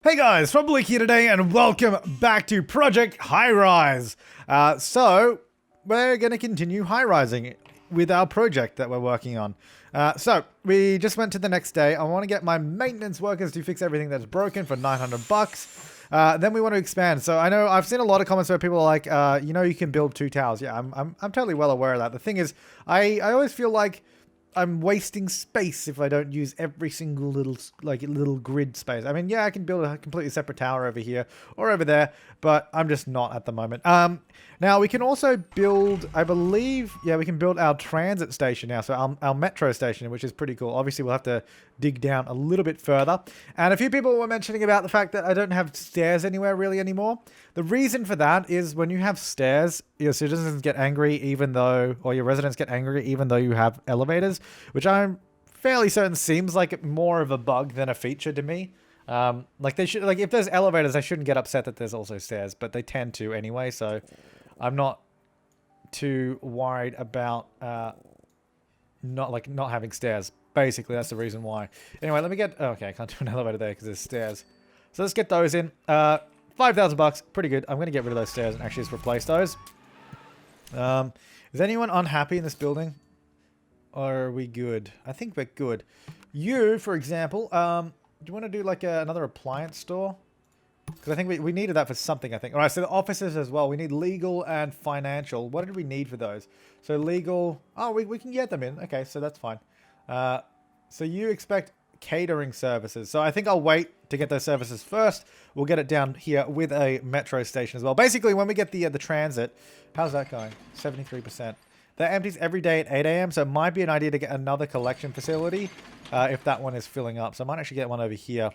Hey guys, Flabaliki here today and welcome back to Project Highrise. So, we're going to continue high-rising with our project that we're working on. So, we just went to the next day. I want to get my maintenance workers to fix everything that's broken for 900 bucks. Then we want to expand. So, I know I've seen a lot of comments where people are like, you can build 2 towers. Yeah, I'm totally well aware of that. The thing is, I always feel like I'm wasting space if I don't use every single little grid space. I mean, yeah, I can build a completely separate tower over here or over there, but I'm just not at the moment. Now we can also build, I believe, yeah, we can build our transit station now. So our metro station, which is pretty cool. Obviously, we'll have to dig down a little bit further. And a few people were mentioning about the fact that I don't have stairs anywhere really anymore. The reason for that is when you have stairs, your citizens get angry or your residents get angry even though you have elevators, which I'm fairly certain seems like more of a bug than a feature to me. If there's elevators, they shouldn't get upset that there's also stairs, but they tend to anyway, so I'm not too worried about not having stairs. Basically, that's the reason why. Anyway, let me get... okay, I can't do an elevator there because there's stairs. So let's get those in. 5,000 bucks, pretty good. I'm going to get rid of those stairs and actually just replace those. Is anyone unhappy in this building? Or are we good? I think we're good. You, for example, do you want to do like another appliance store? Because I think we needed that for something, I think. All right, so the offices as well. We need legal and financial. What did we need for those? So legal... oh, we can get them in. Okay, so that's fine. So you expect catering services. So I think I'll wait to get those services first. We'll get it down here with a metro station as well. Basically, when we get the transit... how's that going? 73%. That empties every day at 8 a.m. So it might be an idea to get another collection facility if that one is filling up. So I might actually get one over here.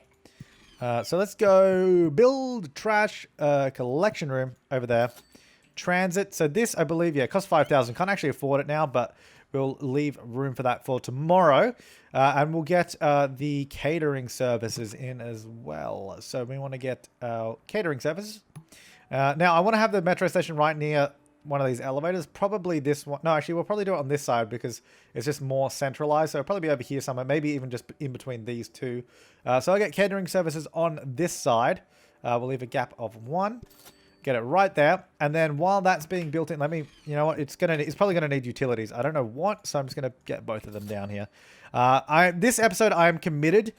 So let's go build trash collection room over there. Transit. So this, I believe, yeah, costs 5,000. Can't actually afford it now, but we'll leave room for that for tomorrow. And we'll get the catering services in as well. So we want to get our catering services. Now, I want to have the metro station right near one of these elevators. Probably this one. No, actually, we'll probably do it on this side because it's just more centralized. So it'll probably be over here somewhere. Maybe even just in between these two. So I'll get catering services on this side. We'll leave a gap of 1. Get it right there. And then while that's being built in, you know what? It's probably going to need utilities. I don't know what, so I'm just going to get both of them down here. This episode, I am committed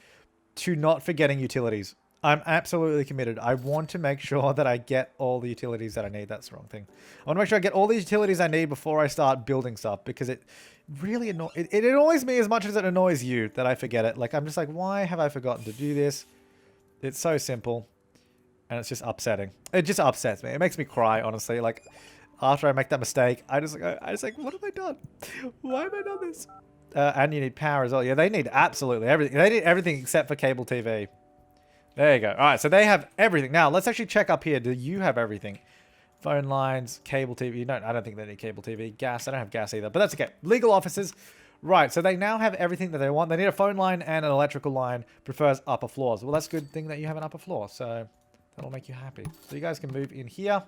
to not forgetting utilities. I'm absolutely committed. I want to make sure that I get all the utilities that I need. That's the wrong thing. I want to make sure I get all the utilities I need before I start building stuff, because it really it annoys me as much as it annoys you that I forget it. Like, I'm just like, why have I forgotten to do this? It's so simple, and it's just upsetting. It just upsets me. It makes me cry, honestly. Like, after I make that mistake, I just like, what have I done? Why have I done this? And you need power as well. Yeah, they need absolutely everything. They need everything except for cable TV. There you go. All right, so they have everything. Now, let's actually check up here. Do you have everything? Phone lines, cable TV. No, I don't think they need cable TV. Gas. I don't have gas either, but that's okay. Legal offices. Right, so they now have everything that they want. They need a phone line and an electrical line. Prefers upper floors. Well, that's a good thing that you have an upper floor, so that'll make you happy. So you guys can move in here.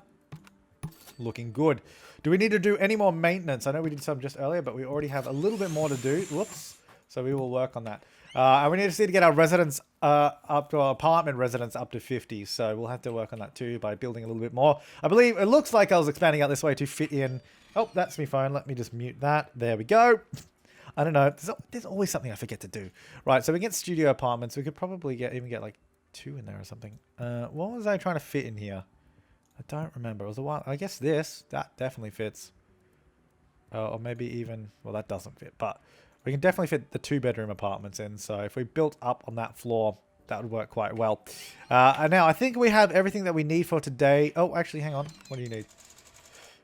Looking good. Do we need to do any more maintenance? I know we did some just earlier, but we already have a little bit more to do. Whoops. So we will work on that. And we need to see to get our residents up to our apartment residents up to 50. So we'll have to work on that too by building a little bit more. I believe it looks like I was expanding out this way to fit in. Oh, that's my phone. Let me just mute that. There we go. I don't know. There's always something I forget to do. Right. So we get studio apartments. We could probably even get like 2 in there or something. What was I trying to fit in here? I don't remember. It was a while. I guess that definitely fits. Or maybe even, well, that doesn't fit, but we can definitely fit the 2-bedroom apartments in. So if we built up on that floor, that would work quite well. And now I think we have everything that we need for today. Oh, actually, hang on. What do you need?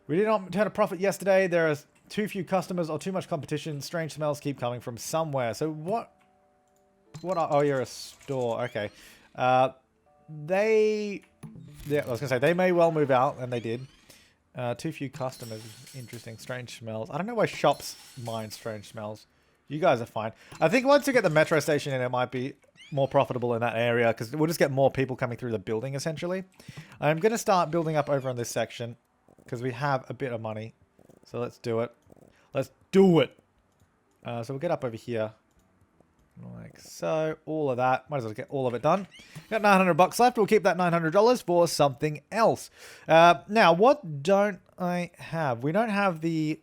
We did not turn a profit yesterday. There are too few customers or too much competition. Strange smells keep coming from somewhere. So what oh, you're a store. Okay. Yeah, I was going to say, they may well move out, and they did. Too few customers. Interesting. Strange smells. I don't know why shops mind strange smells. You guys are fine. I think once you get the metro station in, it might be more profitable in that area, because we'll just get more people coming through the building, essentially. I'm going to start building up over on this section, because we have a bit of money. So let's do it. Let's do it! So we'll get up over here. Like so. All of that. Might as well get all of it done. Got $900 left. We'll keep that $900 for something else. Now, what don't I have? We don't have the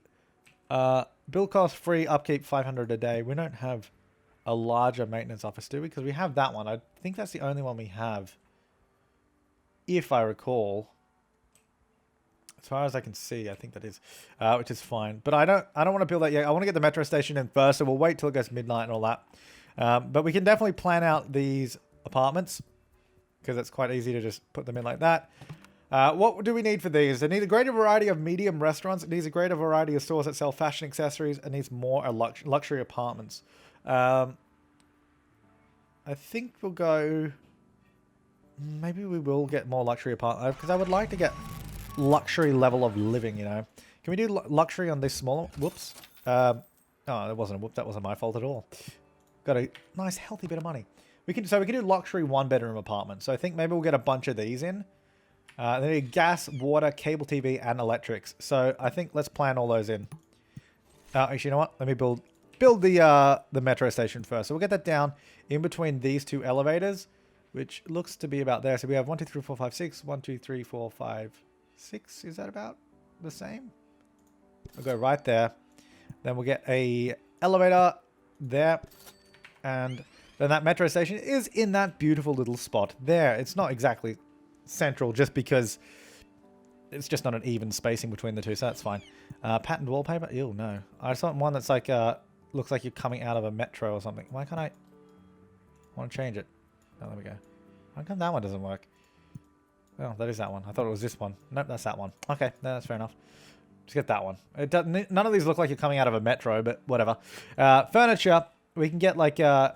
build cost free upkeep 500 a day. We don't have a larger maintenance office, do we? Because we have that one. I think that's the only one we have, if I recall. As far as I can see, I think that is, which is fine. But I don't want to build that yet. I want to get the metro station in first, so we'll wait till it goes midnight and all that. But we can definitely plan out these apartments, because it's quite easy to just put them in like that. What do we need for these? It needs a greater variety of medium restaurants. It needs a greater variety of stores that sell fashion accessories. It needs more luxury apartments. I think we'll go... Maybe we will get more luxury apartments, because I would like to get luxury level of living, you know. Can we do luxury on this smaller? Whoops. Oh, that wasn't a whoop. That wasn't my fault at all. Got a nice healthy bit of money. We can do luxury 1-bedroom apartment. So I think maybe we'll get a bunch of these in. They need gas, water, cable TV, and electrics. So I think let's plan all those in. Actually, you know what? Let me build the metro station first. So we'll get that down in between these two elevators, which looks to be about there. So we have 1, 2, 3, 4, 5, 6. 1, 2, 3, 4, 5, 6. Is that about the same? I'll go right there. Then we'll get a elevator there. And then that metro station is in that beautiful little spot there. It's not exactly central just because it's just not an even spacing between the two, so that's fine. Patterned wallpaper? Ew, no. I just want one that's like, looks like you're coming out of a metro or something. Why can't I want to change it? Oh, there we go. How come that one doesn't work? Oh, that is that one. I thought it was this one. Nope, that's that one. Okay, no, that's fair enough. Just get that one. It doesn't, none of these look like you're coming out of a metro, but whatever. Furniture. We can get like okay,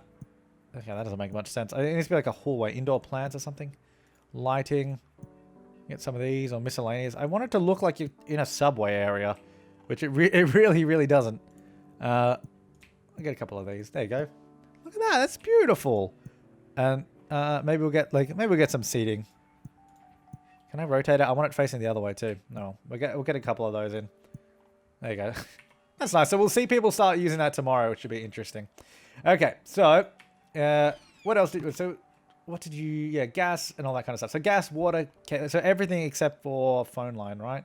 that doesn't make much sense. I think it needs to be like a hallway, indoor plants or something. Lighting. Get some of these or miscellaneous. I want it to look like you're in a subway area, which it really, really doesn't. I'll get a couple of these. There you go. Look at that. That's beautiful. And maybe we'll get some seating. Can I rotate it? I want it facing the other way too. No, we'll get a couple of those in. There you go. That's nice. So we'll see people start using that tomorrow, which should be interesting. Okay, so what else did you... Yeah, gas and all that kind of stuff. So gas, water, so everything except for phone line, right?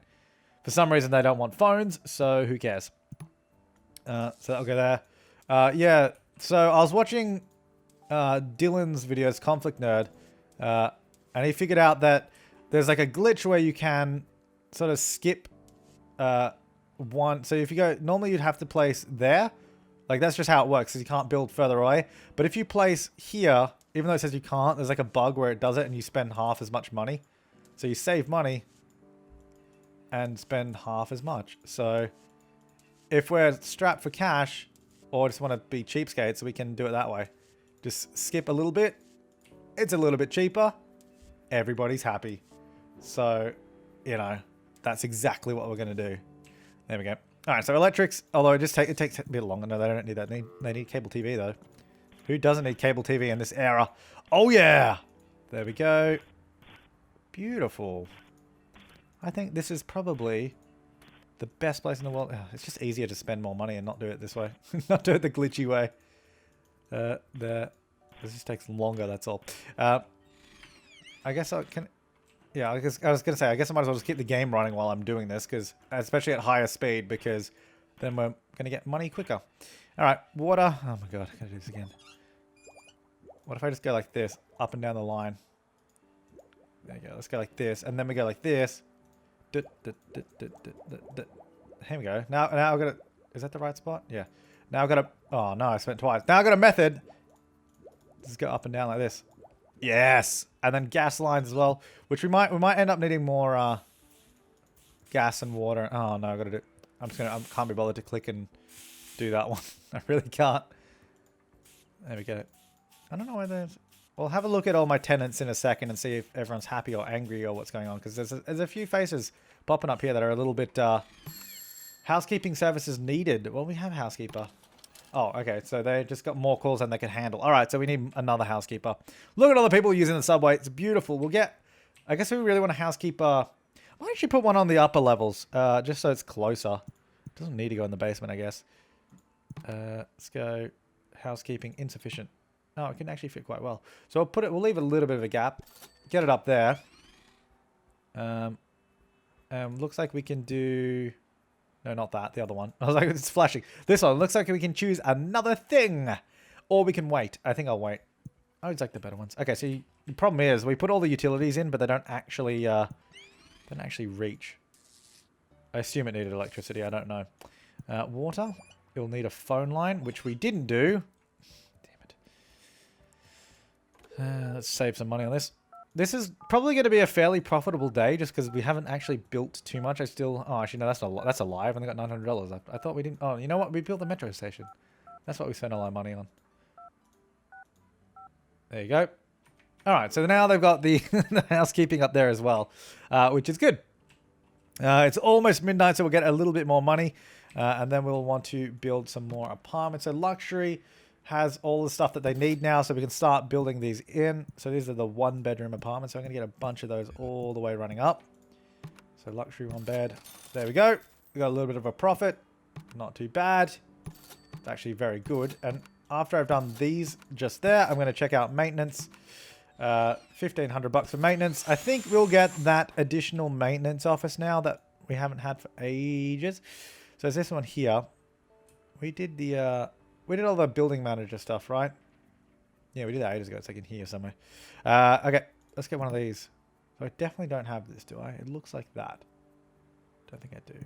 For some reason, they don't want phones, so who cares? So that'll go there. Yeah, so I was watching Dylan's videos, Conflict Nerd, and he figured out that there's like a glitch where you can sort of skip one. So if you go, normally you'd have to place there. Like that's just how it works, because you can't build further away. But if you place here, even though it says you can't, there's like a bug where it does it and you spend half as much money. So you save money and spend half as much. So if we're strapped for cash or just want to be cheapskates, we can do it that way. Just skip a little bit. It's a little bit cheaper. Everybody's happy. So, you know, that's exactly what we're going to do. There we go. All right, so electrics, although it takes a bit longer. No, they don't need that. They need cable TV, though. Who doesn't need cable TV in this era? Oh, yeah. There we go. Beautiful. I think this is probably the best place in the world. It's just easier to spend more money and not do it this way. Not do it the glitchy way. There. This just takes longer, that's all. I guess I can... Yeah, I was going to say, I guess I might as well just keep the game running while I'm doing this, because especially at higher speed, because then we're going to get money quicker. All right, water. Oh my god, I got to do this again. What if I just go like this, up and down the line? There you go. Let's go like this, and then we go like this. Here we go. Now I've got to... Is that the right spot? Yeah. Now I've got to... Oh no, I spent twice. Now I've got a method. Just go up and down like this. Yes, and then gas lines as well, which we might end up needing more gas and water. Oh no, I gotta do. I can't be bothered to click and do that one. I really can't. There we go. I don't know why there's... We'll have a look at all my tenants in a second and see if everyone's happy or angry or what's going on, because there's a few faces popping up here that are a little bit housekeeping services needed. Well, we have housekeeper. Oh, okay, so they just got more calls than they can handle. All right, so we need another housekeeper. Look at all the people using the subway. It's beautiful. We'll get... I guess we really want a housekeeper... Why don't you put one on the upper levels? Just so it's closer. Doesn't need to go in the basement, I guess. Let's go Housekeeping insufficient. Oh, it can actually fit quite well. So we'll leave a little bit of a gap. Get it up there. Looks like we can do... No, not that. The other one. I was like, it's flashing. This one. Looks like we can choose another thing. Or we can wait. I think I'll wait. I always like the better ones. Okay, so the problem is we put all the utilities in, but they don't actually reach. I assume it needed electricity. I don't know. Water. You'll need a phone line, which we didn't do. Damn it. Let's save some money on this. This is probably going to be a fairly profitable day just because we haven't actually built too much. Oh, actually, no, that's a lie. I've only got $900. I thought we didn't... Oh, you know what? We built the metro station. That's what we spent all our money on. There you go. All right, so now they've got the, the housekeeping up there as well, which is good. It's almost midnight, so we'll get a little bit more money, and then we'll want to build some more apartments. So luxury has all the stuff that they need now, so we can start building these in. So these are the one-bedroom apartments, so I'm going to get a bunch of those all the way running up. So luxury one bed. There we go. We got a little bit of a profit. Not too bad. It's actually very good. And after I've done these just there, I'm going to check out maintenance. $1,500 for maintenance. I think we'll get that additional maintenance office now that we haven't had for ages. So it's this one here. We did all the building manager stuff, right? Yeah, we did that ages ago. It's like in here somewhere. Okay, let's get one of these. So I definitely don't have this, do I? It looks like that. Don't think I do.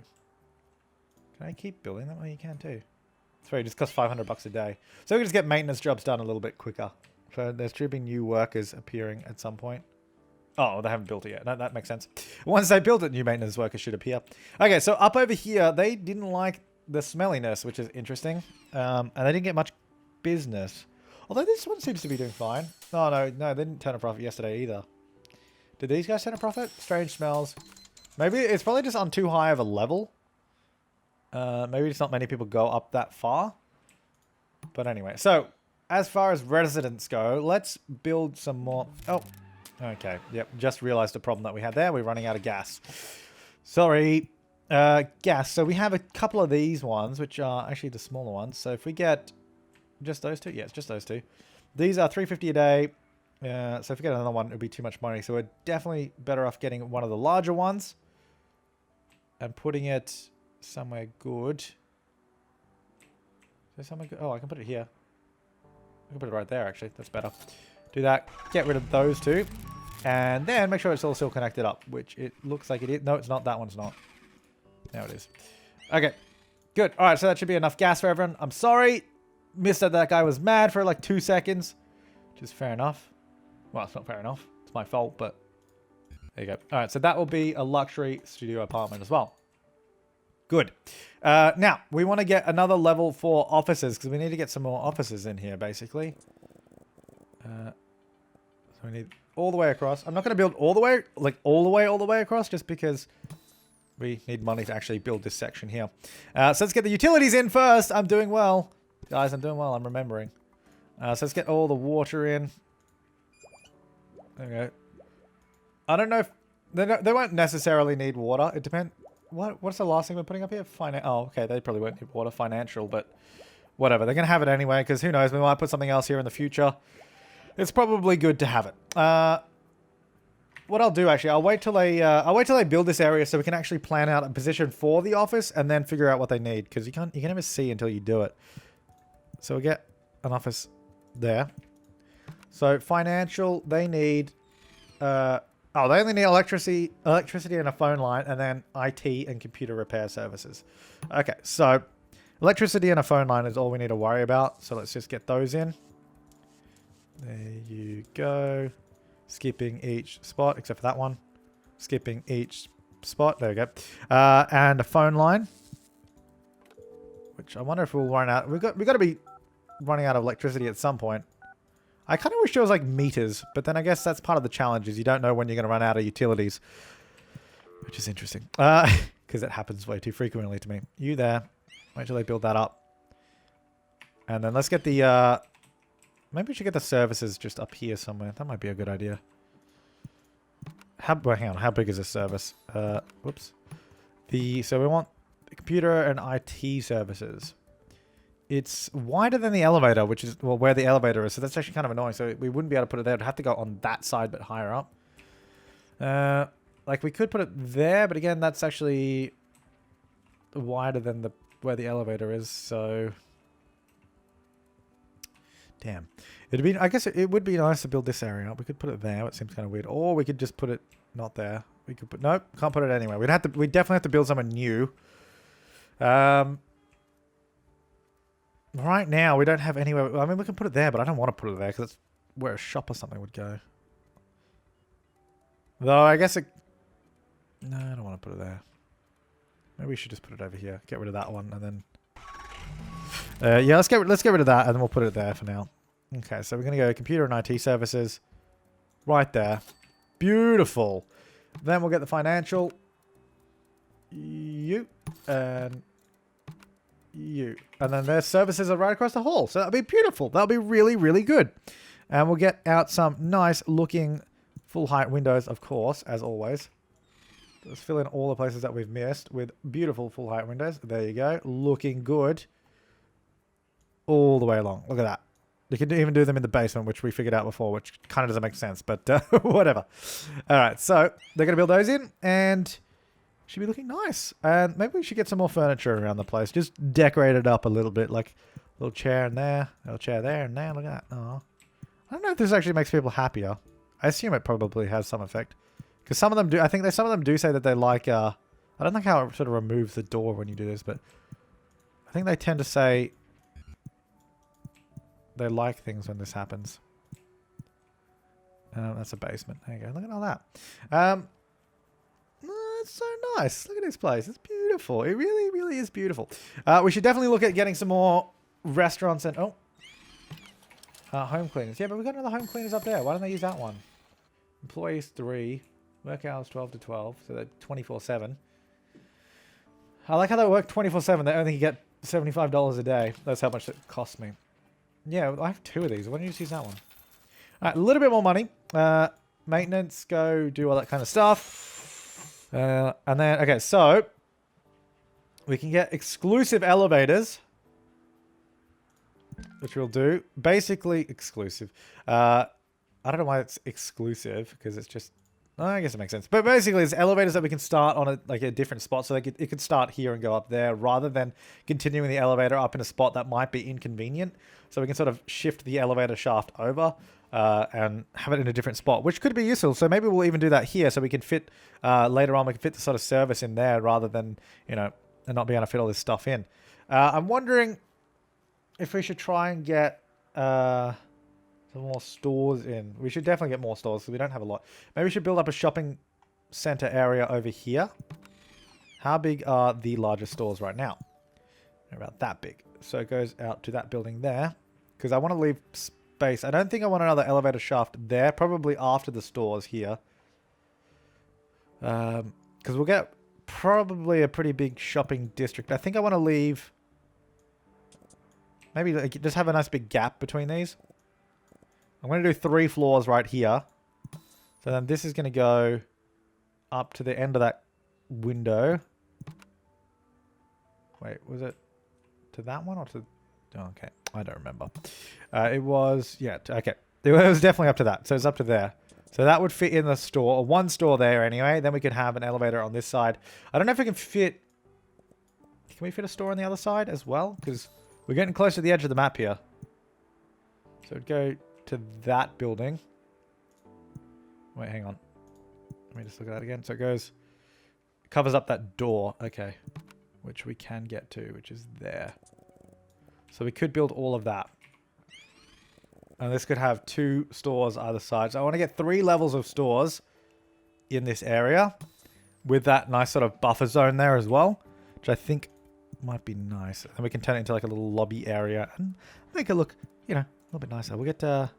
Can I keep building them? Oh, you can too. Sorry, it just costs $500 a day. So we can just get maintenance jobs done a little bit quicker. So there should be new workers appearing at some point. Oh, they haven't built it yet. No, that makes sense. Once they build it, new maintenance workers should appear. Okay, so up over here, they didn't like the smelliness, which is interesting. And they didn't get much business. Although this one seems to be doing fine. Oh, no, they didn't turn a profit yesterday either. Did these guys turn a profit? Strange smells. Maybe it's probably just on too high of a level. Maybe just not many people go up that far. But anyway, so as far as residents go, let's build some more. Oh, okay. Yep, just realized the problem that we had there. We're running out of gas. Sorry. Gas. So we have a couple of these ones, which are actually the smaller ones. So if we get just those two, yeah, it's just those two. These are $3.50 a day. So if we get another one, it would be too much money. So we're definitely better off getting one of the larger ones and putting it somewhere good. Is there somewhere good? Oh, I can put it here. I can put it right there, actually. That's better. Do that. Get rid of those two. And then make sure it's all still connected up, which it looks like it is. No, it's not. That one's not. Now it is. Okay. Good. All right, so that should be enough gas for everyone. I'm sorry. Missed that guy was mad for like 2 seconds, which is fair enough. Well, it's not fair enough. It's my fault, but there you go. All right, so that will be a luxury studio apartment as well. Good. Now, we want to get another level for offices because we need to get some more offices in here, basically. So we need all the way across. I'm not going to build all the way, like all the way across just because we need money to actually build this section here. So let's get the utilities in first. I'm doing well. Guys, I'm doing well. I'm remembering. So let's get all the water in. There we go. I don't know if... They won't necessarily need water. It depends... What's the last thing we're putting up here? Oh, okay. They probably won't need water. Financial, but whatever. They're going to have it anyway, because who knows? We might put something else here in the future. It's probably good to have it. What I'll do, actually, I'll wait till they build this area so we can actually plan out a position for the office and then figure out what they need, because you can never see until you do it. So we'll get an office there. So financial, they need... Oh, they only need electricity and a phone line, and then IT and computer repair services. Okay, so electricity and a phone line is all we need to worry about. So let's just get those in. There you go. Skipping each spot, except for that one. Skipping each spot. There we go. And a phone line, which I wonder if we'll run out. We've got to be running out of electricity at some point. I kind of wish there was like meters, but then I guess that's part of the challenge is you don't know when you're going to run out of utilities, which is interesting because it happens way too frequently to me. You there. Wait till they build that up. And then let's get the, maybe we should get the services just up here somewhere. That might be a good idea. Well, hang on. How big is this service? Whoops. So we want the computer and IT services. it's wider than the elevator, which is, well, where the elevator is. So that's actually kind of annoying. So we wouldn't be able to put it there. It'd have to go on that side, but higher up. Like we could put it there, but again, that's actually wider than the where the elevator is. So, damn. It'd be. I guess it would be nice to build this area up. We could put it there. But it seems kind of weird. Or we could just put it not there. We could put nope. Can't put it anywhere. We'd have to. We definitely have to build somewhere new. Right now, we don't have anywhere. I mean, we can put it there, but I don't want to put it there because it's where a shop or something would go. Though, I guess it... No, I don't want to put it there. Maybe we should just put it over here. Get rid of that one, and then... yeah, let's get rid of that, and then we'll put it there for now. Okay, so we're going to go computer and IT services. Right there. Beautiful. Then we'll get the financial. You. And... you. And then their services are right across the hall. So that'll be beautiful. That'll be really, really good. And we'll get out some nice looking full height windows, of course, as always. Let's fill in all the places that we've missed with beautiful full height windows. There you go. Looking good. All the way along. Look at that. You can even do them in the basement, which we figured out before, which kind of doesn't make sense, but whatever. All right, so they're going to build those in, and should be looking nice. And maybe we should get some more furniture around the place. Just decorate it up a little bit, like a little chair in there, a little chair there, and there. Look at that. Oh, I don't know if this actually makes people happier. I assume it probably has some effect. Because some of them do, I think some of them do say that they like, I don't think how it sort of removes the door when you do this, but I think they tend to say they like things when this happens. That's a basement. There you go. Look at all that. It's so nice. Look at this place. It's beautiful. It really, really is beautiful. We should definitely look at getting some more restaurants and... home cleaners. Yeah, but we've got another home cleaners up there. Why don't they use that one? Employees 3. Work hours 12 to 12. So they're 24/7. I like how they work 24/7. They only get $75 a day. That's how much it costs me. Yeah, I have 2 of these. Why don't you just use that one? Alright, a little bit more money. Maintenance, go do all that kind of stuff. And then, okay, so we can get exclusive elevators, which we'll do. Basically exclusive. I don't know why it's exclusive, because it's just... I guess it makes sense. But basically, it's elevators that we can start on a different spot. So it could start here and go up there, rather than continuing the elevator up in a spot that might be inconvenient. So we can sort of shift the elevator shaft over and have it in a different spot, which could be useful. So maybe we'll even do that here, so we can fit, later on, we can fit the sort of service in there, rather than, you know, and not be able to fit all this stuff in. I'm wondering if we should try and get... some more stores in. We should definitely get more stores because we don't have a lot. Maybe we should build up a shopping center area over here. How big are the largest stores right now? They're about that big. So it goes out to that building there. Because I want to leave space. I don't think I want another elevator shaft there. Probably after the stores here. Because we'll get probably a pretty big shopping district. I think I want to leave... maybe just have a nice big gap between these. I'm going to do 3 floors right here. So then this is going to go up to the end of that window. Wait, was it to that one or to... oh, okay, I don't remember. It was... yeah, okay. It was definitely up to that. So it's up to there. So that would fit in the store, or one store there anyway. Then we could have an elevator on this side. I don't know if we can fit... can we fit a store on the other side as well? Because we're getting close to the edge of the map here. So it'd go... to that building. Wait, hang on. Let me just look at that again. So it goes... it covers up that door. Okay. Which we can get to, which is there. So we could build all of that. And this could have 2 stores either side. So I want to get 3 levels of stores in this area. With that nice sort of buffer zone there as well. Which I think might be nice. And we can turn it into like a little lobby area. And make it look, you know... a little bit nicer. We'll get those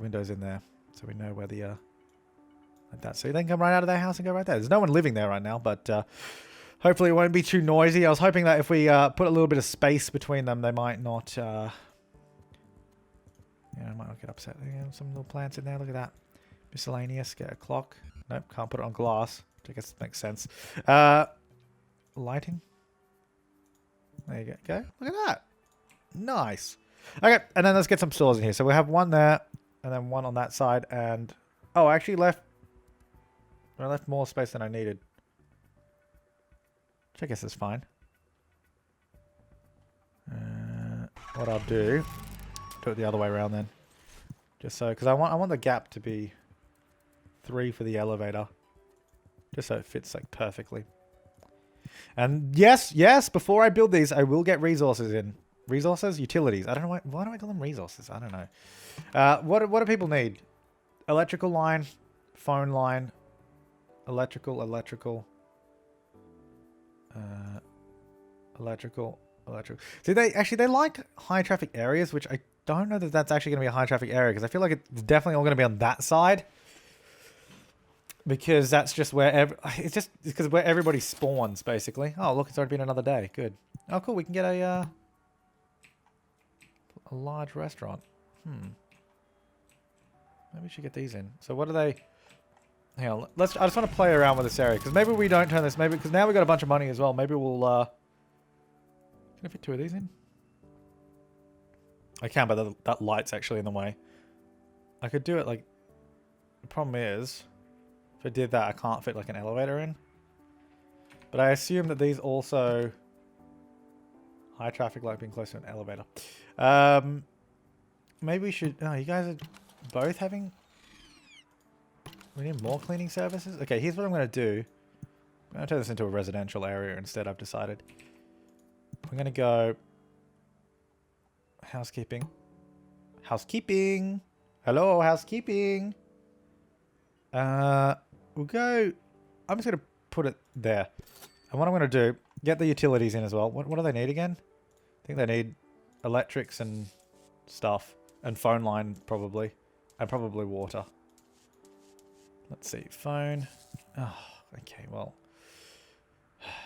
windows in there, so we know where the like that. So they can come right out of their house and go right there. There's no one living there right now, but hopefully it won't be too noisy. I was hoping that if we put a little bit of space between them, they might not, might not get upset. Some little plants in there. Look at that. Miscellaneous. Get a clock. Nope, can't put it on glass. I guess it makes sense. Lighting. There you go. Look at that. Nice. Okay, and then let's get some stores in here. So we have one there, and then one on that side, and... Oh, I actually left... I left more space than I needed. Which I guess is fine. What I'll do it the other way around then. Just so, because I want the gap to be 3 for the elevator. Just so it fits like perfectly. And yes, before I build these, I will get resources in. Resources? Utilities. I don't know why do I call them resources? I don't know. What do people need? Electrical line, phone line, electrical. See, they like high traffic areas, which I don't know that that's actually going to be a high traffic area, because I feel like it's definitely all going to be on that side, because that's just where it's because where everybody spawns basically. Oh look, it's already been another day. Good. Oh cool, we can get a large restaurant. Maybe we should get these in. So what are they? Hang on, I just want to play around with this area, because maybe we don't turn this. Maybe because now we got a bunch of money as well. Maybe we'll. Can I fit 2 of these in? I can, but that light's actually in the way. I could do it like... The problem is, if I did that, I can't fit like an elevator in. But I assume that these also... High traffic light being close to an elevator. Maybe we should... Oh, you guys are both having... We need more cleaning services? Okay, here's what I'm going to do. I'm going to turn this into a residential area instead, I've decided. I'm going to go... Housekeeping. Housekeeping! Hello, housekeeping! We'll go... I'm just going to put it there. And what I'm going to do... Get the utilities in as well. What do they need again? I think they need electrics and stuff. And phone line, probably. And probably water. Let's see. Phone. Oh, okay, well.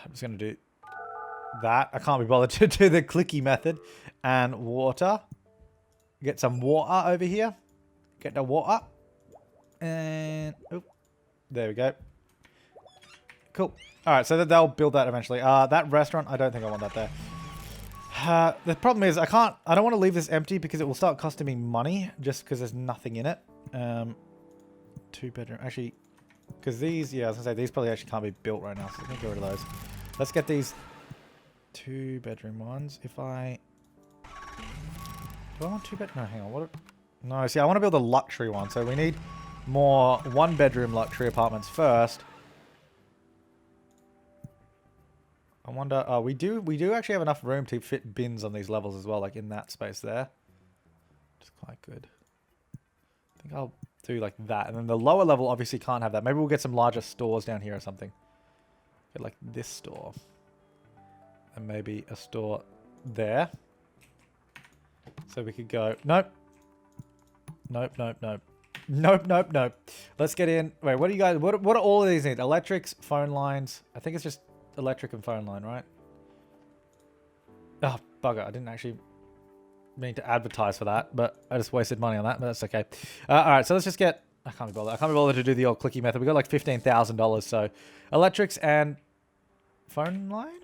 I'm just going to do that. I can't be bothered to do the clicky method. And water. Get some water over here. Get the water. And... Oh, there we go. Cool. Alright, so they'll build that eventually. That restaurant, I don't think I want that there. The problem is, I don't want to leave this empty because it will start costing me money just because there's nothing in it. 2 bedroom. Actually, because these, yeah, I was going to say, these probably actually can't be built right now, so let me get rid of those. Let's get these 2 bedroom ones. If I... Do I want 2 bedroom? No, hang on. What? No, see, I want to build a luxury one, so we need more 1 bedroom luxury apartments first. I wonder, we do actually have enough room to fit bins on these levels as well, like in that space there. Which is quite good. I think I'll do like that. And then the lower level obviously can't have that. Maybe we'll get some larger stores down here or something. Get like this store. And maybe a store there. So we could go, nope. Nope. Nope. Let's get in. Wait, what do you guys, what are all of these need? Electrics, phone lines. I think it's just electric and phone line, right? Oh, bugger. I didn't actually mean to advertise for that, but I just wasted money on that, but that's okay. Alright, so let's just get... I can't be bothered. I can't be bothered to do the old clicky method. We got like $15,000, so... Electrics and... Phone line?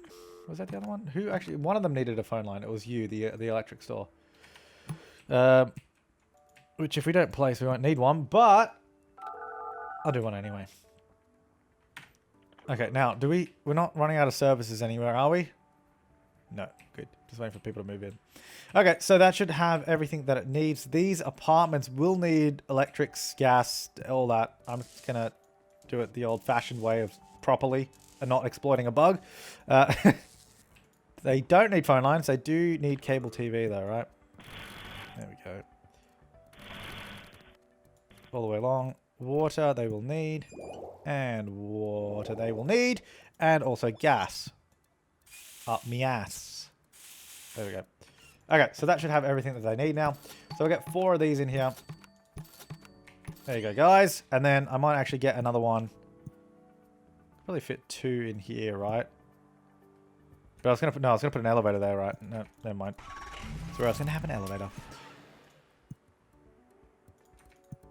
Was that the other one? Who actually... One of them needed a phone line. It was you, the electric store. Which if we don't place, we won't need one, but... I'll do one anyway. Okay, now, we're not running out of services anywhere, are we? No, good. Just waiting for people to move in. Okay, so that should have everything that it needs. These apartments will need electrics, gas, all that. I'm just going to do it the old-fashioned way of properly and not exploiting a bug. They don't need phone lines. They do need cable TV, though, right? There we go. All the way along. Water they will need. And water they will need. And also gas. Up me ass. There we go. Okay, so that should have everything that they need now. So we'll get 4 of these in here. There you go, guys. And then I might actually get another one. Probably fit 2 in here, right? But I was gonna put an elevator there, right? No, never mind. So I was gonna have an elevator.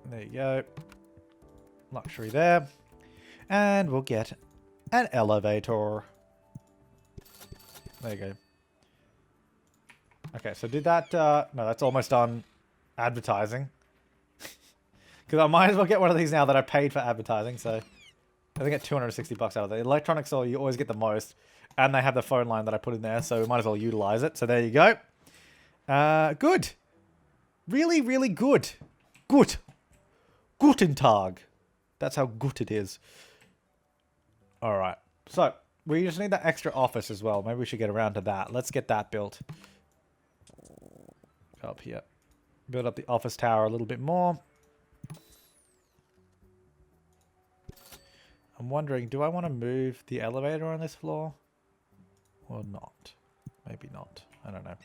There you go. Luxury there. And we'll get an elevator. There you go. Okay, so did that... no, that's almost done advertising. Because I might as well get one of these now that I paid for advertising, so... I think I get 260 bucks out of it. Electronic store, you always get the most. And they have the phone line that I put in there, so we might as well utilize it. So there you go. Good. Really, really good. Good. Guten Tag. That's how good it is. Alright. So, we just need that extra office as well. Maybe we should get around to that. Let's get that built. Go up here. Build up the office tower a little bit more. I'm wondering, do I want to move the elevator on this floor? Or not? Maybe not. I don't know.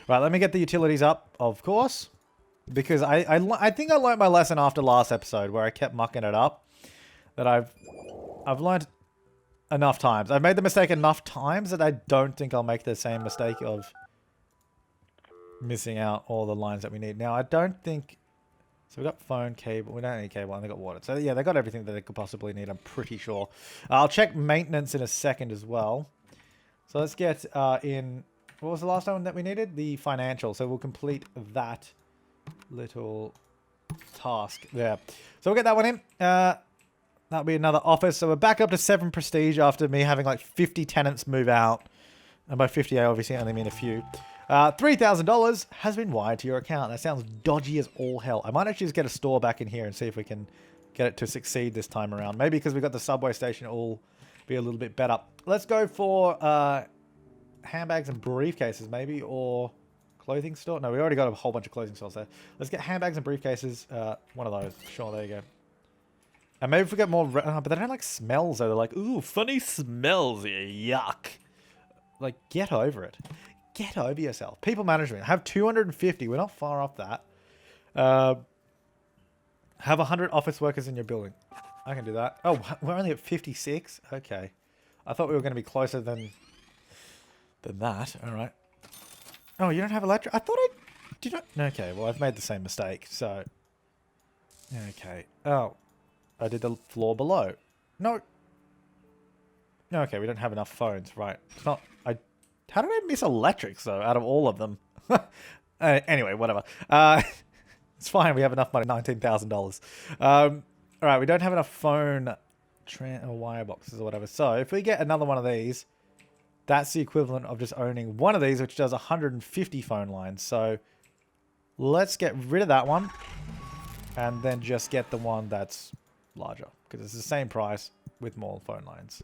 Right, let me get the utilities up, of course. Because I think I learned my lesson after last episode where I kept mucking it up. That I've learned enough times. I've made the mistake enough times that I don't think I'll make the same mistake of missing out all the lines that we need. Now, I don't think... So we've got phone, cable. We don't need cable, and they've got water. So yeah, they got everything that they could possibly need, I'm pretty sure. I'll check maintenance in a second as well. So let's get in... What was the last one that we needed? The financial. So we'll complete that little task there. So we'll get that one in. That'll be another office. So we're back up to 7 prestige after me having like 50 tenants move out. And by 50, I obviously only mean a few. $3,000 has been wired to your account. That sounds dodgy as all hell. I might actually just get a store back in here and see if we can get it to succeed this time around. Maybe because we got the subway station, it'll be a little bit better. Let's go for handbags and briefcases maybe, or clothing store. No, we already got a whole bunch of clothing stores there. Let's get handbags and briefcases. One of those. Sure, there you go. And maybe if we get more... but they don't like smells, though. They're like, ooh, funny smells. Yuck. Like, get over it. Get over yourself. People management. Have 250. We're not far off that. Have 100 office workers in your building. I can do that. Oh, we're only at 56? Okay. I thought we were going to be closer than that. All right. Oh, you don't have electric? I thought I... Did not... Okay, well, I've made the same mistake, so... Okay. Oh. I did the floor below. No. Okay, we don't have enough phones. Right. It's not... How did I miss electrics, though, out of all of them? Anyway, whatever. It's fine. We have enough money. $19,000. All right, we don't have enough phone or wire boxes or whatever. So if we get another one of these, that's the equivalent of just owning one of these, which does 150 phone lines. So let's get rid of that one and then just get the one that's larger because it's the same price with more phone lines.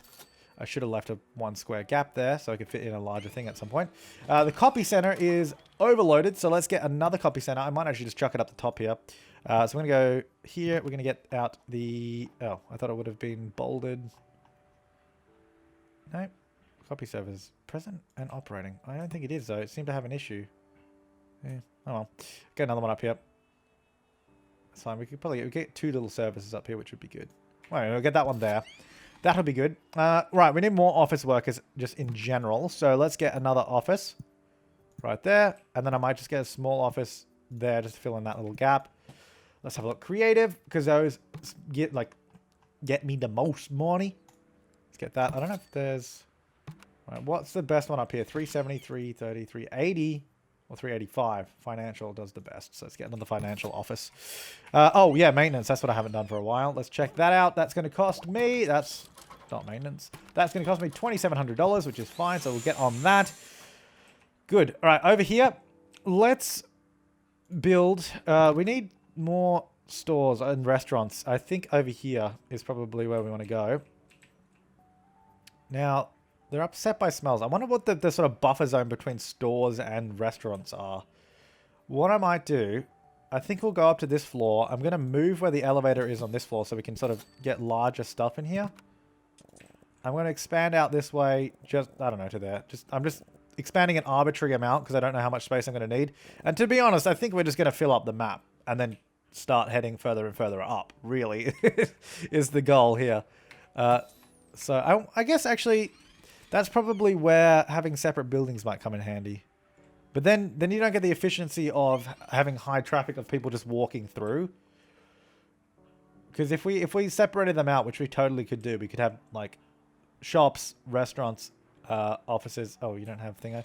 I should have left a 1 square gap there so I could fit in a larger thing at some point. The copy center is overloaded, so let's get another copy center. I might actually just chuck it up the top here. So we're going to go here. We're going to get out the... Oh, I thought it would have been bolded. No. Copy servers present and operating. I don't think it is, though. It seemed to have an issue. Yeah. Oh, well. Get another one up here. That's fine. We could probably get 2 little services up here, which would be good. Well, we'll get that one there. That'll be good. Right, we need more office workers just in general. So let's get another office right there. And then I might just get a small office there just to fill in that little gap. Let's have a look. Creative, because those get me the most money. Let's get that. I don't know if there's... Right, what's the best one up here? 370, 330, 380, or 385. Financial does the best. So let's get another financial office. Oh, yeah, maintenance. That's what I haven't done for a while. Let's check that out. That's going to cost me... That's not maintenance. That's going to cost me $2,700, which is fine. So we'll get on that. Good. All right, over here, let's build... we need more stores and restaurants. I think over here is probably where we want to go. Now... They're upset by smells. I wonder what the sort of buffer zone between stores and restaurants are. What I might do, I think we'll go up to this floor. I'm going to move where the elevator is on this floor so we can sort of get larger stuff in here. I'm going to expand out this way, just, I don't know, to there. I'm just expanding an arbitrary amount because I don't know how much space I'm going to need. And to be honest, I think we're just going to fill up the map and then start heading further and further up, really, is the goal here. So I guess actually... That's probably where having separate buildings might come in handy. But then you don't get the efficiency of having high traffic of people just walking through. Because if we separated them out, which we totally could do, we could have like shops, restaurants, offices. Oh, you don't have thingo.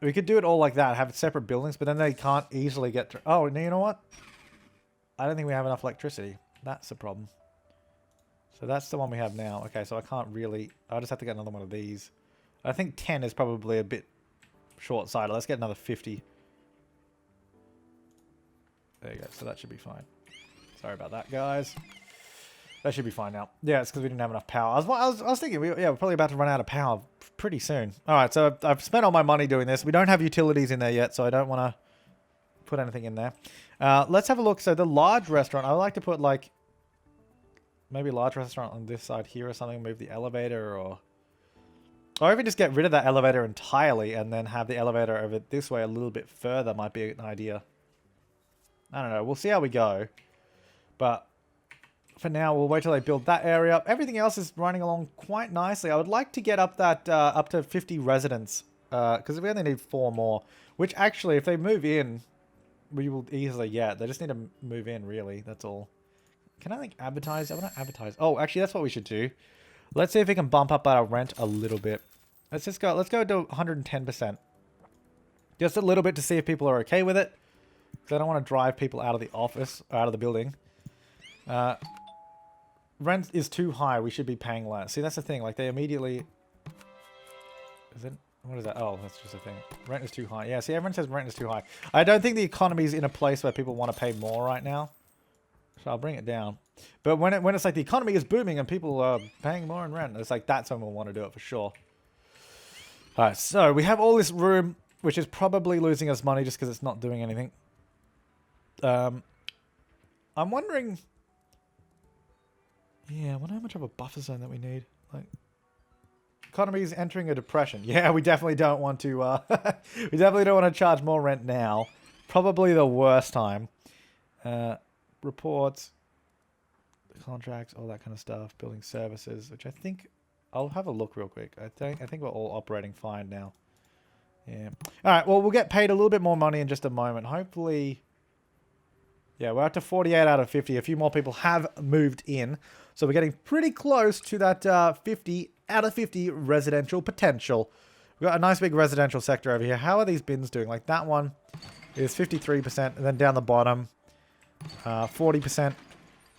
We could do it all like that, have separate buildings, but then they can't easily get through. Oh, you know what? I don't think we have enough electricity. That's the problem. So that's the one we have now. Okay, so I can't really... I'll just have to get another one of these. I think 10 is probably a bit short-sighted. Let's get another 50. There you go. So that should be fine. Sorry about that, guys. That should be fine now. Yeah, it's because we didn't have enough power. I was thinking, we're probably about to run out of power pretty soon. All right, so I've spent all my money doing this. We don't have utilities in there yet, so I don't want to put anything in there. Let's have a look. So the large restaurant, I would like to put like maybe a large restaurant on this side here or something. Move the elevator or even just get rid of that elevator entirely and then have the elevator over this way a little bit further might be an idea. I don't know. We'll see how we go. But for now, we'll wait till they build that area up. Everything else is running along quite nicely. I would like to get up that up to 50 residents because we only need 4 more. Which actually, if they move in, we will easily get. They just need to move in, really. That's all. Can I like advertise? I want to advertise. Oh, actually, that's what we should do. Let's see if we can bump up our rent a little bit. Let's go to 110%. Just a little bit to see if people are okay with it. Because I don't want to drive people out of the office, out of the building. Rent is too high. We should be paying less. See, that's the thing. Like, they immediately... Is it... What is that? Oh, that's just a thing. Rent is too high. Yeah, see, everyone says rent is too high. I don't think the economy is in a place where people want to pay more right now. So I'll bring it down. But when it's like the economy is booming and people are paying more in rent, it's like that's when we'll want to do it for sure. Alright, so we have all this room, which is probably losing us money just because it's not doing anything. I'm wondering... Yeah, I wonder how much of a buffer zone that we need. Like, economy is entering a depression. Yeah, we definitely don't want to. We definitely don't want to charge more rent now. Probably the worst time. Reports, contracts, all that kind of stuff. Building services, which I think I'll have a look real quick. I think we're all operating fine now. Yeah. All right. Well, we'll get paid a little bit more money in just a moment. Hopefully. Yeah, we're up to 48 out of 50. A few more people have moved in. So we're getting pretty close to that 50 out of 50 residential potential. We've got a nice big residential sector over here. How are these bins doing? Like that one is 53%. And then down the bottom, 40%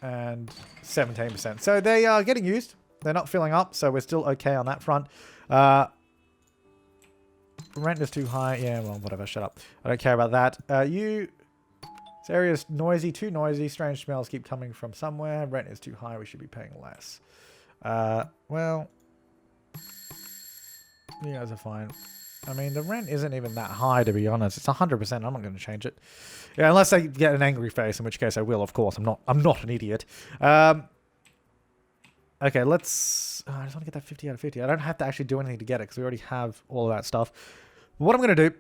and 17%. So they are getting used. They're not filling up. So we're still okay on that front. Rent is too high. Yeah, well, whatever. Shut up. I don't care about that. This area is noisy, too noisy. Strange smells keep coming from somewhere. Rent is too high. We should be paying less. Well, you guys are fine. I mean, the rent isn't even that high, to be honest. It's 100%. I'm not going to change it. Yeah, unless I get an angry face, in which case I will, of course. I'm not an idiot. Okay, let's... I just want to get that 50 out of 50. I don't have to actually do anything to get it, because we already have all of that stuff. What I'm going to do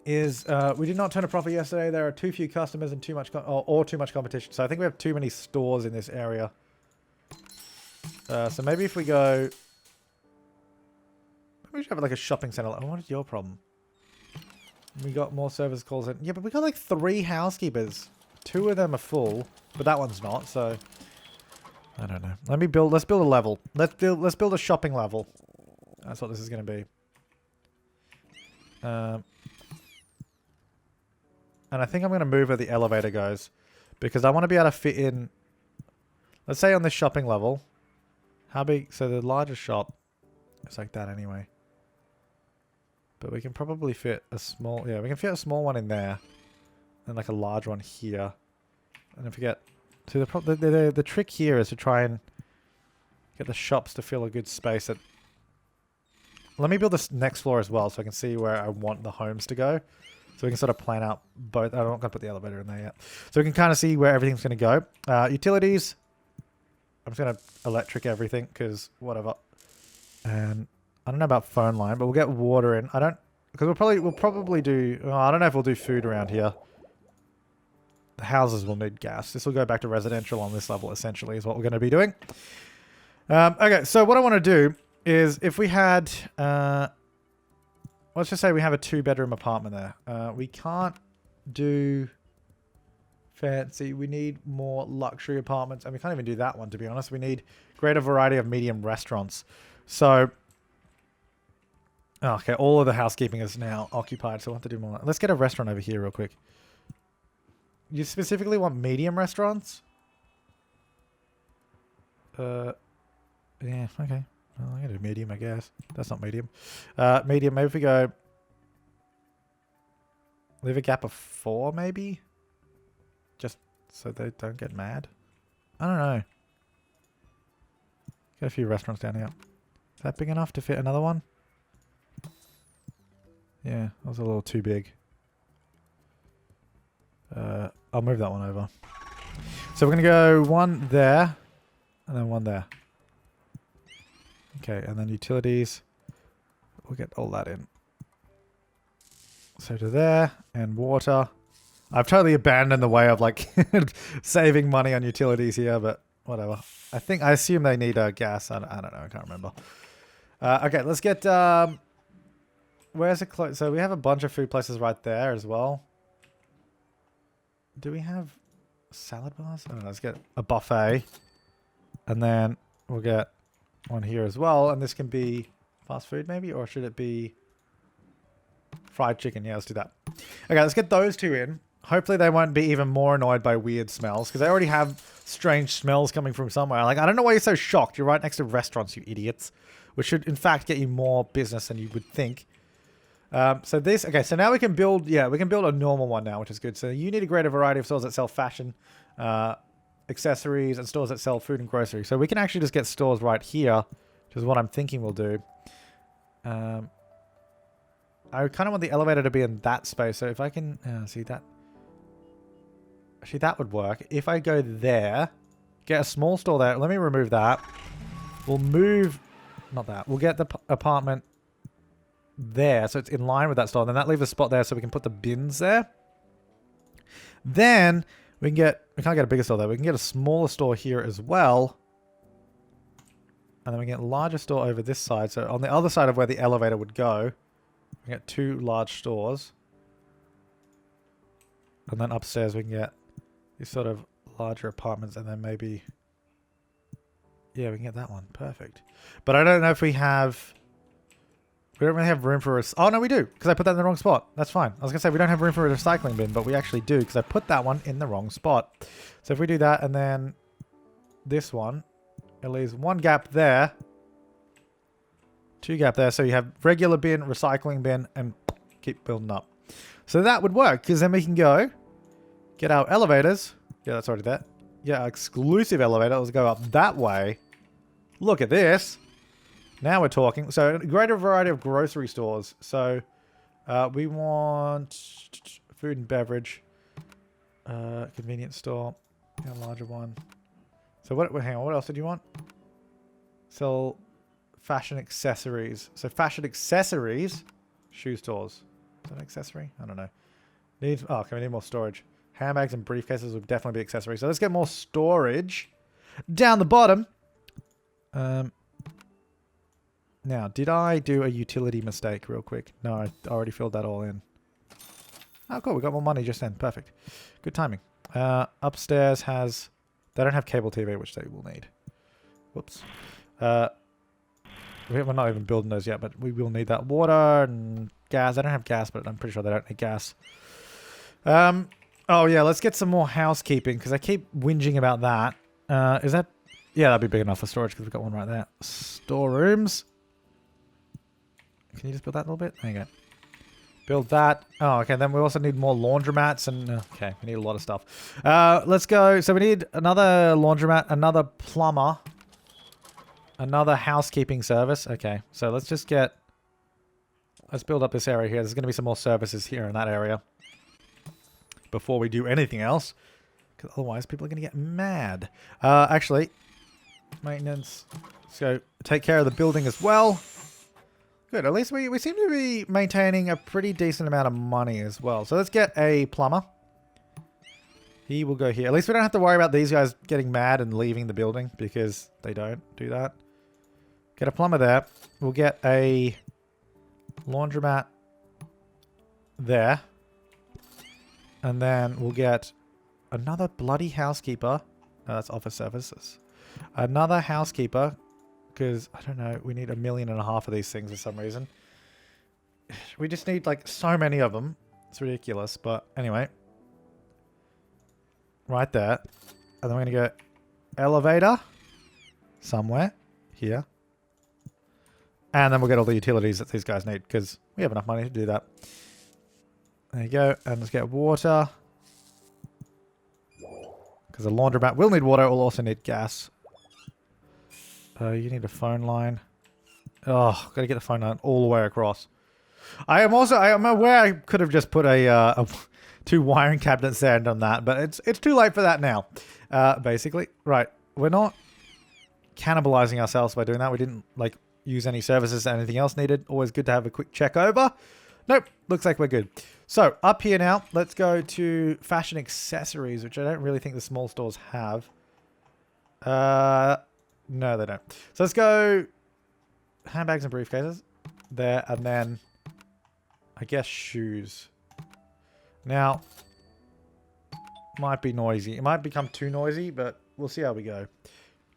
is we did not turn a profit yesterday. There are too few customers and too much too much competition. So I think we have too many stores in this area. So maybe if we go... Maybe we should have like a shopping center. Oh, what is your problem? We got more service calls in. Yeah, but we got like 3 housekeepers. 2 of them are full, but that one's not, so... I don't know. Let's build a level. Let's build a shopping level. That's what this is going to be. And I think I'm going to move where the elevator goes. Because I want to be able to fit in... Let's say on this shopping level. How big... So the largest shop is like that anyway. But we can probably fit a small... Yeah, we can fit a small one in there. And like a large one here. And if we get... So the trick here is to try and get the shops to fill a good space. Let me build this next floor as well so I can see where I want the homes to go. So we can sort of plan out both. I'm not going to put the elevator in there yet. So we can kind of see where everything's going to go. Utilities. I'm just going to electric everything because whatever. And I don't know about phone line, but we'll get water in. I don't... Because we'll probably do... Oh, I don't know if we'll do food around here. The houses will need gas. This will go back to residential on this level, essentially, is what we're going to be doing. Okay, so what I want to do is if we had... let's just say we have a 2-bedroom apartment there. We can't do fancy. We need more luxury apartments. And we can't even do that one, to be honest. We need greater variety of medium restaurants. So... Oh, okay, all of the housekeeping is now occupied, so we'll have to do more. Let's get a restaurant over here real quick. You specifically want medium restaurants? Yeah, okay. Well, I'm going to do medium, I guess. That's not medium. Medium, maybe if we go... Leave a gap of 4, maybe? Just so they don't get mad? I don't know. Get a few restaurants down here. Is that big enough to fit another one? Yeah, that was a little too big. I'll move that one over. So we're going to go one there, and then one there. Okay, and then utilities. We'll get all that in. So to there, and water. I've totally abandoned the way of like saving money on utilities here, but whatever. I assume they need gas. I don't know. I can't remember. Okay, let's get... where's it close? So we have a bunch of food places right there as well. Do we have salad bars? I don't know. Let's get a buffet. And then we'll get one here as well. And this can be fast food maybe? Or should it be fried chicken? Yeah, let's do that. Okay, let's get those two in. Hopefully they won't be even more annoyed by weird smells. Because they already have strange smells coming from somewhere. Like, I don't know why you're so shocked. You're right next to restaurants, you idiots. Which should, in fact, get you more business than you would think. So this, okay, so now we can build, yeah, we can build a normal one now, which is good. So you need a greater variety of stores that sell fashion, accessories, and stores that sell food and grocery. So we can actually just get stores right here, which is what I'm thinking we'll do. I kind of want the elevator to be in that space. So if I can, see that. Actually, that would work. If I go there, get a small store there. Let me remove that. We'll move, not that. We'll get the apartment there, so it's in line with that store. And then that leaves a spot there so we can put the bins there. Then we can't get a bigger store there. We can get a smaller store here as well. And then we get a larger store over this side. So on the other side of where the elevator would go, we get 2 large stores. And then upstairs we can get these sort of larger apartments, and then maybe... Yeah, we can get that one. Perfect. But I don't know if we have... We don't really have room for a... Oh, no, we do. Because I put that in the wrong spot. That's fine. I was going to say we don't have room for a recycling bin, but we actually do. Because I put that one in the wrong spot. So if we do that and then this one, it leaves 1 gap there. 2 gap there. So you have regular bin, recycling bin, and keep building up. So that would work. Because then we can go get our elevators. Yeah, that's already there. Yeah, exclusive elevator. Let's go up that way. Look at this. Now we're talking. So, a greater variety of grocery stores. So, we want food and beverage. Convenience store. A larger one. So, hang on. What else did you want? Sell fashion accessories. So, fashion accessories. Shoe stores. Is that an accessory? I don't know. Okay, we need more storage. Handbags and briefcases would definitely be accessories. So, let's get more storage. Down the bottom. Now, did I do a utility mistake real quick? No, I already filled that all in. Oh, cool. We got more money just then. Perfect. Good timing. Upstairs has... They don't have cable TV, which they will need. Whoops. We're not even building those yet, but we will need that. Water and gas. They don't have gas, but I'm pretty sure they don't need gas. Oh, yeah. Let's get some more housekeeping, because I keep whinging about that. Is that... Yeah, that'd be big enough for storage, because we've got one right there. Storerooms. Can you just build that a little bit? There you go. Build that. Oh, okay. Then we also need more laundromats and... Okay, we need a lot of stuff. Let's go. So we need another laundromat, another plumber, another housekeeping service. Okay, so let's just get... Let's build up this area here. There's going to be some more services here in that area before we do anything else. Because otherwise people are going to get mad. Actually, maintenance. So take care of the building as well. Good. At least we seem to be maintaining a pretty decent amount of money as well. So let's get a plumber. He will go here. At least we don't have to worry about these guys getting mad and leaving the building, because they don't do that. Get a plumber there. We'll get a laundromat there. And then we'll get another bloody housekeeper. No, that's office services. Another housekeeper. Because, I don't know, we need 1.5 million of these things for some reason. we just need like so many of them. It's ridiculous, but anyway. Right there. And then we're going to go elevator somewhere here. And then we'll get all the utilities that these guys need because we have enough money to do that. There you go. And let's get water. Because the laundromat will need water. We'll also need gas. You need a phone line. Oh, got to get the phone line all the way across. I'm aware I could have just put a 2 wiring cabinets there and done that, but it's too late for that now. Basically, right? We're not cannibalizing ourselves by doing that. We didn't like use any services or anything else needed. Always good to have a quick check over. Nope, looks like we're good. So up here now, let's go to fashion accessories, which I don't really think the small stores have. No, they don't. So let's go handbags and briefcases there, and then I guess shoes. Now, might be noisy. It might become too noisy, but we'll see how we go.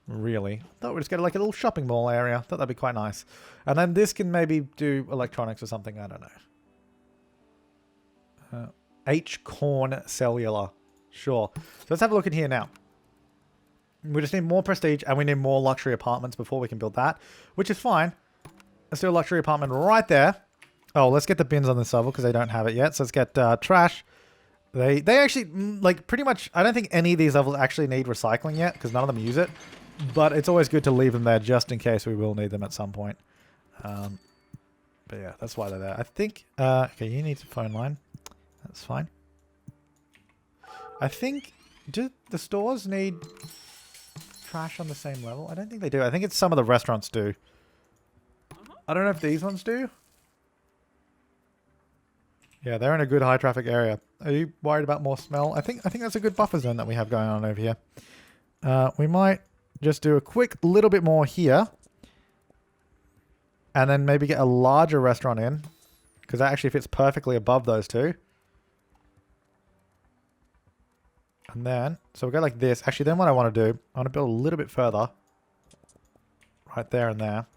Really. Thought we'd just get like a little shopping mall area. Thought that'd be quite nice. And then this can maybe do electronics or something. I don't know. H-Corn Cellular. Sure. So let's have a look in here now. We just need more prestige and we need more luxury apartments before we can build that, which is fine. Let's do a luxury apartment right there. Oh, let's get the bins on this level because they don't have it yet. So let's get trash. They actually, like, pretty much, I don't think any of these levels actually need recycling yet because none of them use it. But it's always good to leave them there just in case we will need them at some point. But yeah, that's why they're there. I think, okay, you need a phone line. That's fine. I think, do the stores need trash on the same level? I don't think they do. I think it's some of the restaurants do. I don't know if these ones do. Yeah, they're in a good high traffic area. Are you worried about more smell? I think that's a good buffer zone that we have going on over here. We might just do a quick little bit more here. And then maybe get a larger restaurant in. Because that actually fits perfectly above those two. And then, so we'll go like this. Actually, then what I want to do, I want to build a little bit further. Right there and there.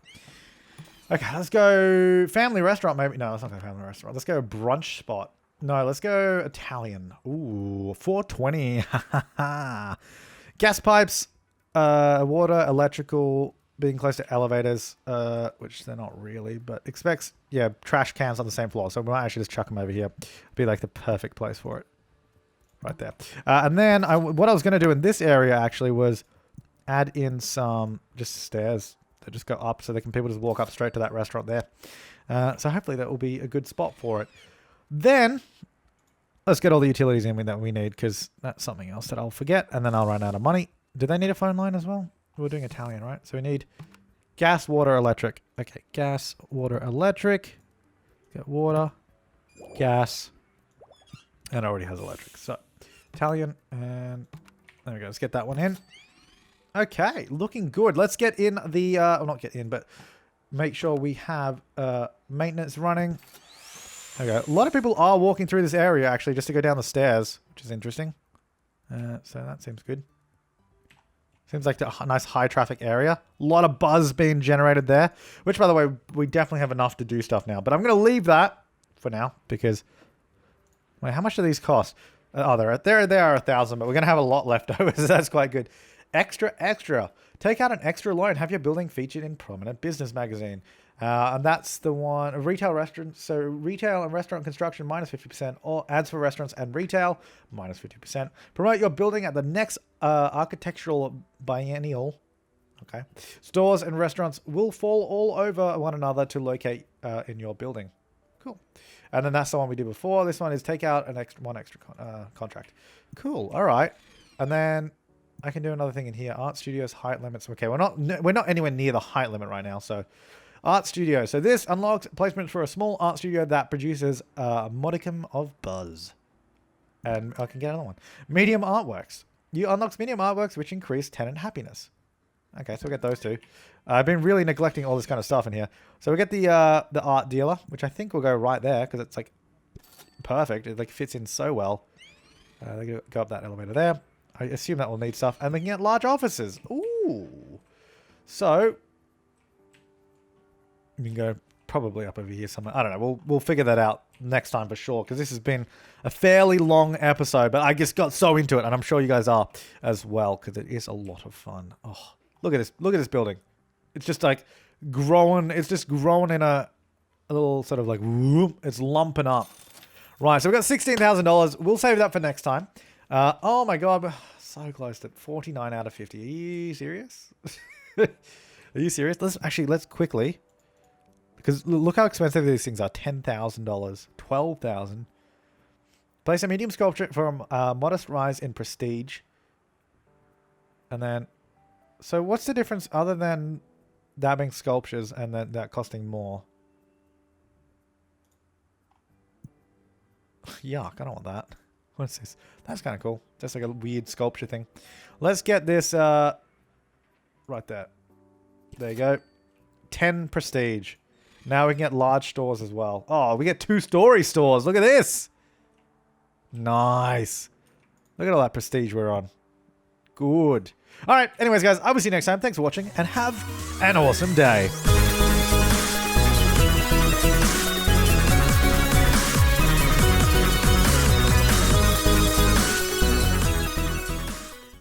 Okay, let's go family restaurant maybe. No, let's not go family restaurant. Let's go brunch spot. No, let's go Italian. Ooh, 420. Gas pipes, water, electrical, being close to elevators, which they're not really, but expects, yeah, trash cans on the same floor. So we might actually just chuck them over here. Be like the perfect place for it. Right there. And then what I was going to do in this area actually was add in some just stairs that just go up so people just walk up straight to that restaurant there. So hopefully that will be a good spot for it. Then let's get all the utilities in that we need because that's something else that I'll forget and then I'll run out of money. Do they need a phone line as well? We're doing Italian, right? So we need gas, water, electric. Okay, gas, water, electric. Get water, gas, and it already has electric. So Italian, and there we go. Let's get that one in. Okay, looking good. Let's get in the, well, not get in, but make sure we have maintenance running. Okay, a lot of people are walking through this area, actually, just to go down the stairs, which is interesting. So that seems good. Seems like a nice high traffic area. A lot of buzz being generated there, which, by the way, we definitely have enough to do stuff now. But I'm going to leave that for now because, wait, how much do these cost? Oh, they are 1,000, but we're going to have a lot left over, so that's quite good. Extra. Take out an extra loan. Have your building featured in prominent business magazine. And that's the one. Retail restaurant. So retail and restaurant construction minus 50%. Or ads for restaurants and retail minus 50%. Promote your building at the next architectural biennial. Okay. Stores and restaurants will fall all over one another to locate in your building. Cool. And then that's the one we did before. This one is take out an extra contract. Cool. All right. And then I can do another thing in here. Art studios, height limits. Okay, we're not anywhere near the height limit right now. So, art studio. So this unlocks placements for a small art studio that produces a modicum of buzz. And I can get another one. Medium artworks. You unlocks medium artworks, which increase tenant happiness. Okay, so we get those two. I've been really neglecting all this kind of stuff in here. So we get the art dealer, which I think will go right there because it's like perfect. It like fits in so well. They go up that elevator there. I assume that will need stuff. And we can get large offices. Ooh. So, you can go probably up over here somewhere. I don't know. We'll figure that out next time for sure, because this has been a fairly long episode, but I just got so into it, and I'm sure you guys are as well, because it is a lot of fun. Oh, look at this. Look at this building. It's just like growing. It's just growing in a little sort of like, whoop, it's lumping up. Right, so we've got $16,000. We'll save that for next time. Oh my god, we're so close to 49 out of 50. Are you serious? Are you serious? Let's quickly, because look how expensive these things are. $10,000, $12,000. Place a medium sculpture for a modest rise in prestige. And then, so what's the difference other than that being sculptures and then that costing more? Yuck, I don't want that. What's this? That's kind of cool. Just like a weird sculpture thing. Let's get this right there. There you go. 10 prestige. Now we can get large stores as well. Oh, we get 2-story stores. Look at this. Nice. Look at all that prestige we're on. Good. All right. Anyways, guys, I will see you next time. Thanks for watching and have an awesome day.